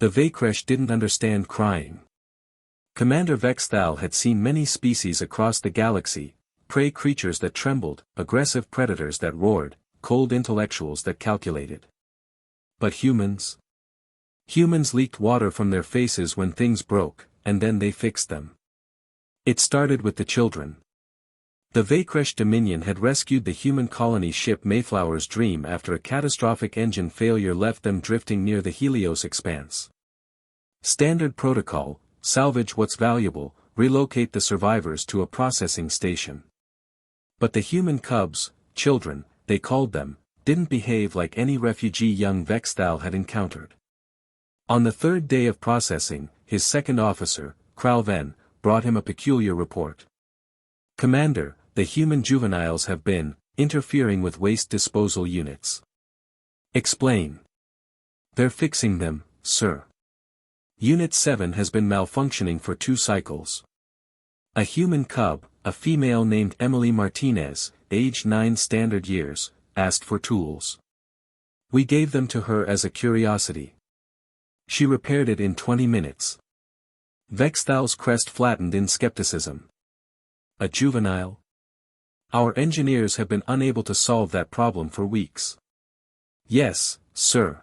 The Vekresh didn't understand crying. Commander Vexthal had seen many species across the galaxy, prey creatures that trembled, aggressive predators that roared, cold intellectuals that calculated. But humans? Humans leaked water from their faces when things broke, and then they fixed them. It started with the children. The Vekresh Dominion had rescued the human colony ship Mayflower's Dream after a catastrophic engine failure left them drifting near the Helios expanse. Standard protocol: salvage what's valuable, relocate the survivors to a processing station. But the human cubs, children, they called them, didn't behave like any refugee young Vexthal had encountered. On the third day of processing, his second officer, Kralven, brought him a peculiar report. Commander, the human juveniles have been interfering with waste disposal units. Explain. They're fixing them, sir. Unit 7 has been malfunctioning for 2 cycles. A human cub, a female named Emily Martinez, aged 9 standard years, asked for tools. We gave them to her as a curiosity. She repaired it in 20 minutes. Vexthal's crest flattened in skepticism. A juvenile? Our engineers have been unable to solve that problem for weeks. Yes, sir.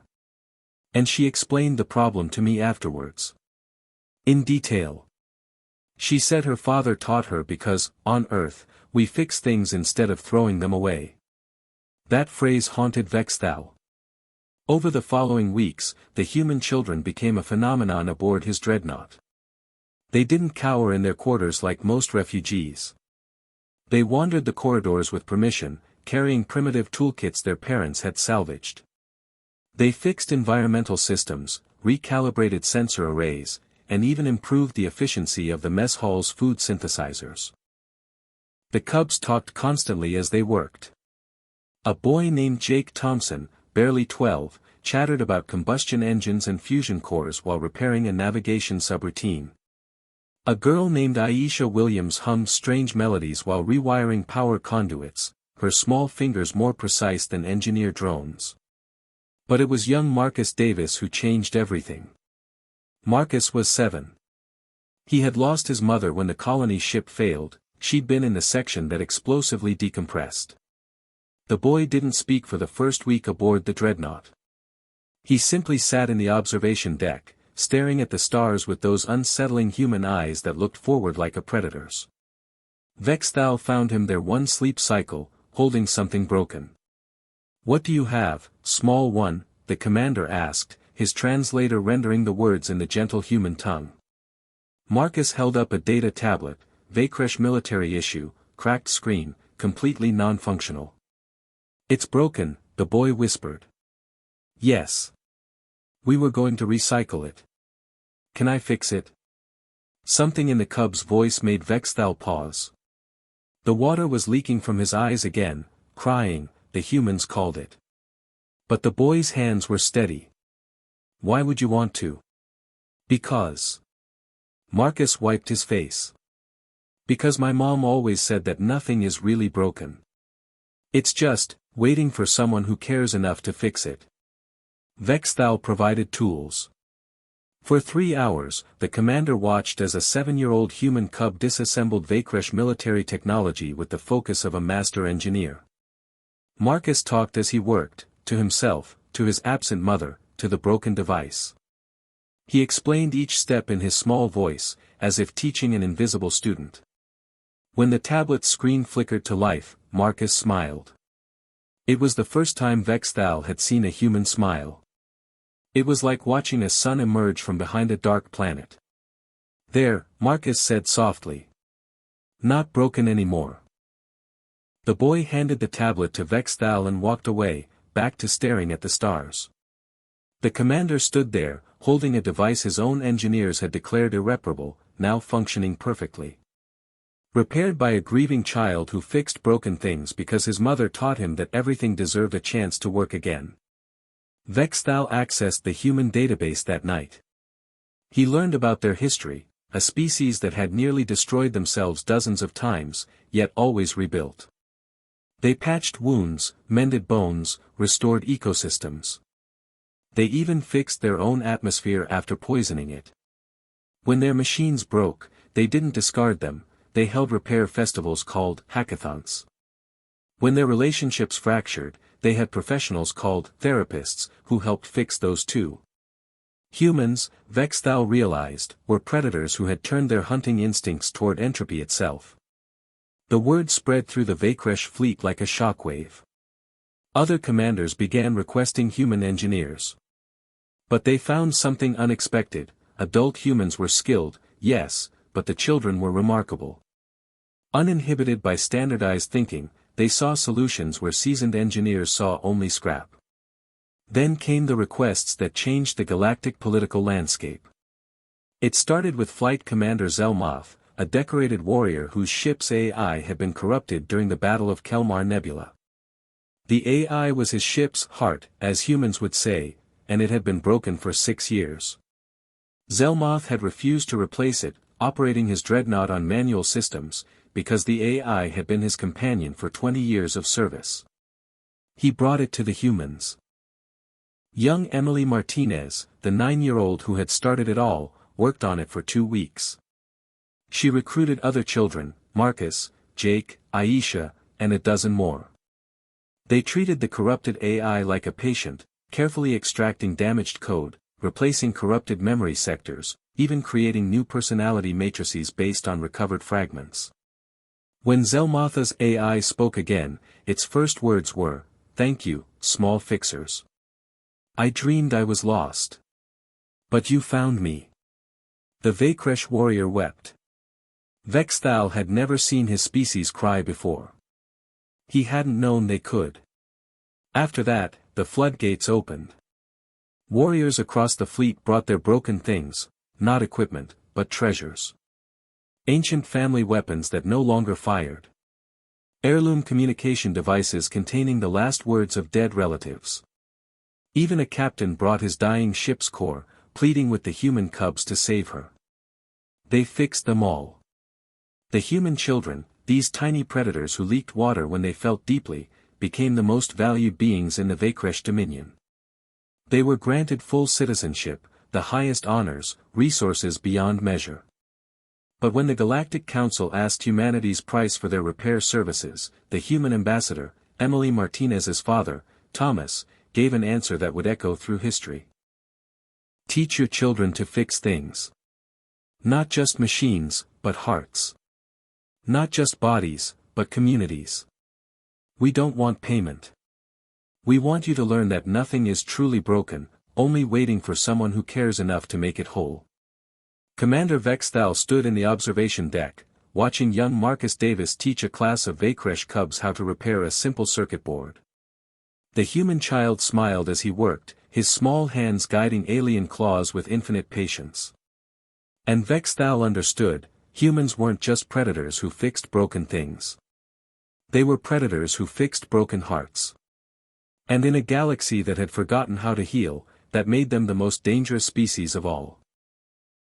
And she explained the problem to me afterwards. In detail. She said her father taught her because, on Earth, we fix things instead of throwing them away. That phrase haunted Vexthal. Over the following weeks, the human children became a phenomenon aboard his dreadnought. They didn't cower in their quarters like most refugees. They wandered the corridors with permission, carrying primitive toolkits their parents had salvaged. They fixed environmental systems, recalibrated sensor arrays, and even improved the efficiency of the mess hall's food synthesizers. The cubs talked constantly as they worked. A boy named Jake Thompson, barely 12, chattered about combustion engines and fusion cores while repairing a navigation subroutine. A girl named Aisha Williams hummed strange melodies while rewiring power conduits, her small fingers more precise than engineer drones. But it was young Marcus Davis who changed everything. Marcus was 7. He had lost his mother when the colony ship failed. She'd been in the section that explosively decompressed. The boy didn't speak for the first week aboard the dreadnought. He simply sat in the observation deck, staring at the stars with those unsettling human eyes that looked forward like a predator's. Vexthal found him there one sleep cycle, holding something broken. What do you have, small one? The commander asked, his translator rendering the words in the gentle human tongue. Marcus held up a data tablet, Vekresh military issue, cracked screen, completely non-functional. It's broken, the boy whispered. Yes. We were going to recycle it. Can I fix it? Something in the cub's voice made Vexthal pause. The water was leaking from his eyes again, crying, the humans called it. But the boy's hands were steady. Why would you want to? Because. Marcus wiped his face. Because my mom always said that nothing is really broken. It's just, waiting for someone who cares enough to fix it. Vexthal provided tools. For 3 hours, the commander watched as a 7-year-old human cub disassembled Vekresh military technology with the focus of a master engineer. Marcus talked as he worked, to himself, to his absent mother, to the broken device. He explained each step in his small voice, as if teaching an invisible student. When the tablet's screen flickered to life, Marcus smiled. It was the first time Vexthal had seen a human smile. It was like watching a sun emerge from behind a dark planet. There, Marcus said softly. Not broken anymore. The boy handed the tablet to Vexthal and walked away, back to staring at the stars. The commander stood there, holding a device his own engineers had declared irreparable, now functioning perfectly. Repaired by a grieving child who fixed broken things because his mother taught him that everything deserved a chance to work again. Vexthal accessed the human database that night. He learned about their history, a species that had nearly destroyed themselves dozens of times, yet always rebuilt. They patched wounds, mended bones, restored ecosystems. They even fixed their own atmosphere after poisoning it. When their machines broke, they didn't discard them, they held repair festivals called hackathons. When their relationships fractured, they had professionals called therapists who helped fix those too. Humans, Vexthal realized, were predators who had turned their hunting instincts toward entropy itself. The word spread through the Vakresh fleet like a shockwave. Other commanders began requesting human engineers. But they found something unexpected. Adult humans were skilled, yes, but the children were remarkable. Uninhibited by standardized thinking, they saw solutions where seasoned engineers saw only scrap. Then came the requests that changed the galactic political landscape. It started with Flight Commander Zelmoth, a decorated warrior whose ship's AI had been corrupted during the Battle of Kelmar Nebula. The AI was his ship's heart, as humans would say, and it had been broken for 6 years. Zelmoth had refused to replace it, operating his dreadnought on manual systems, because the AI had been his companion for 20 years of service. He brought it to the humans. Young Emily Martinez, the 9-year-old who had started it all, worked on it for 2 weeks. She recruited other children, Marcus, Jake, Aisha, and a dozen more. They treated the corrupted AI like a patient, carefully extracting damaged code, replacing corrupted memory sectors, even creating new personality matrices based on recovered fragments. When Zelmotha's AI spoke again, its first words were, "Thank you, small fixers. I dreamed I was lost. But you found me." The Vakresh warrior wept. Vexthal had never seen his species cry before. He hadn't known they could. After that, the floodgates opened. Warriors across the fleet brought their broken things, not equipment, but treasures. Ancient family weapons that no longer fired. Heirloom communication devices containing the last words of dead relatives. Even a captain brought his dying ship's core, pleading with the human cubs to save her. They fixed them all. The human children, these tiny predators who leaked water when they felt deeply, became the most valued beings in the Vakresh dominion. They were granted full citizenship, the highest honors, resources beyond measure. But when the Galactic Council asked humanity's price for their repair services, the human ambassador, Emily Martinez's father, Thomas, gave an answer that would echo through history. Teach your children to fix things. Not just machines, but hearts. Not just bodies, but communities. We don't want payment. We want you to learn that nothing is truly broken, only waiting for someone who cares enough to make it whole. Commander Vexthal stood in the observation deck, watching young Marcus Davis teach a class of Vakresh cubs how to repair a simple circuit board. The human child smiled as he worked, his small hands guiding alien claws with infinite patience. And Vexthal understood, humans weren't just predators who fixed broken things. They were predators who fixed broken hearts. And in a galaxy that had forgotten how to heal, that made them the most dangerous species of all.